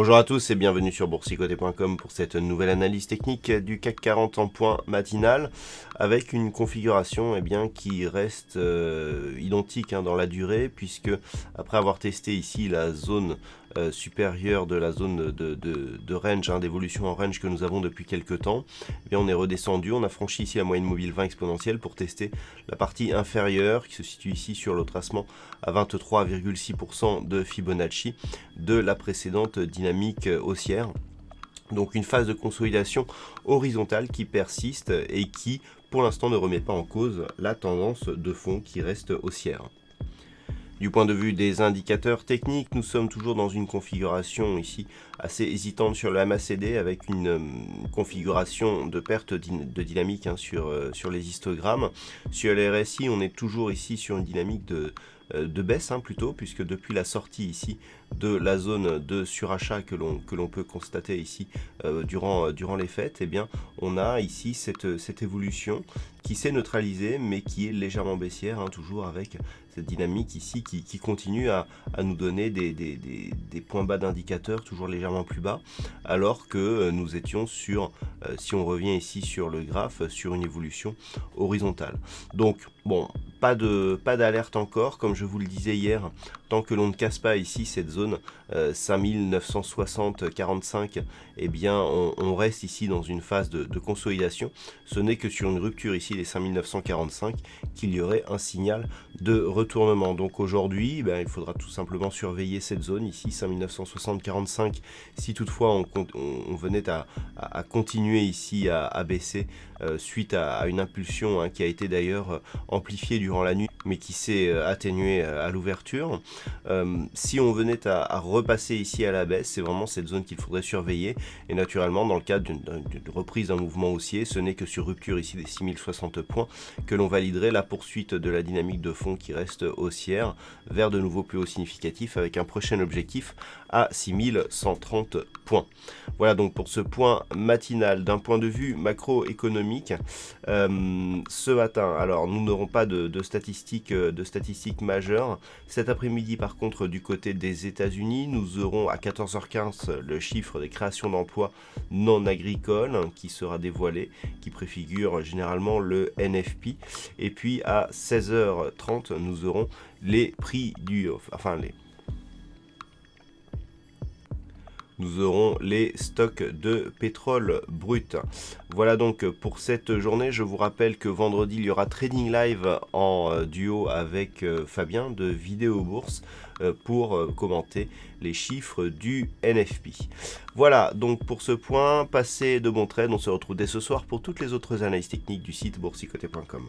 Bonjour à tous et bienvenue sur boursicoté.com pour cette nouvelle analyse technique du CAC 40 en point matinal avec une configuration qui reste identique dans la durée, puisque après avoir testé ici la zone supérieure de la zone de range, d'évolution en range que nous avons depuis quelques temps, on est redescendu, on a franchi ici la moyenne mobile 20 exponentielle pour tester la partie inférieure qui se situe ici sur le tracement à 23,6% de Fibonacci de la précédente dynamique haussière. Donc une phase de consolidation horizontale qui persiste et qui pour l'instant ne remet pas en cause la tendance de fond qui reste haussière. Du point de vue des indicateurs techniques, nous sommes toujours dans une configuration ici assez hésitante sur le MACD avec une configuration de perte de dynamique sur les histogrammes. Sur les RSI, on est toujours ici sur une dynamique de baisse plutôt, puisque depuis la sortie ici de la zone de surachat que l'on peut constater ici durant les fêtes, on a ici cette évolution qui s'est neutralisée mais qui est légèrement baissière, toujours avec cette dynamique ici qui continue à nous donner des points bas d'indicateurs toujours légèrement plus bas, alors que nous étions sur, si on revient ici sur le graphe, sur une évolution horizontale. Donc bon, pas d'alerte encore, comme je vous le disais hier, tant que l'on ne casse pas ici cette zone 5960-45, on reste ici dans une phase de consolidation. Ce n'est que sur une rupture ici des 5945 qu'il y aurait un signal de retournement. Donc aujourd'hui, il faudra tout simplement surveiller cette zone ici 5960-45 si toutefois on venait à continuer ici à baisser suite à une impulsion qui a été d'ailleurs amplifiée durant la nuit mais qui s'est atténuée à l'ouverture. Si on venait à repasser ici à la baisse, c'est vraiment cette zone qu'il faudrait surveiller, et naturellement dans le cadre d'une reprise d'un mouvement haussier, ce n'est que sur rupture ici des 6060 points que l'on validerait la poursuite de la dynamique de fond qui reste haussière vers de nouveaux plus hauts significatifs avec un prochain objectif à 6130 points. Voilà donc pour ce point matinal. D'un point de vue macroéconomique, ce matin, alors nous n'aurons pas de statistiques majeures. Cet après-midi par contre du côté des États-Unis, nous aurons à 14h15 le chiffre des créations d'emplois non agricoles qui sera dévoilé, qui préfigure généralement le NFP, et puis à 16h30 nous aurons les prix nous aurons les stocks de pétrole brut. Voilà donc pour cette journée. Je vous rappelle que vendredi, il y aura Trading Live en duo avec Fabien de Vidéo Bourse pour commenter les chiffres du NFP. Voilà donc pour ce point. Passez de bons trades. On se retrouve dès ce soir pour toutes les autres analyses techniques du site boursicoté.com.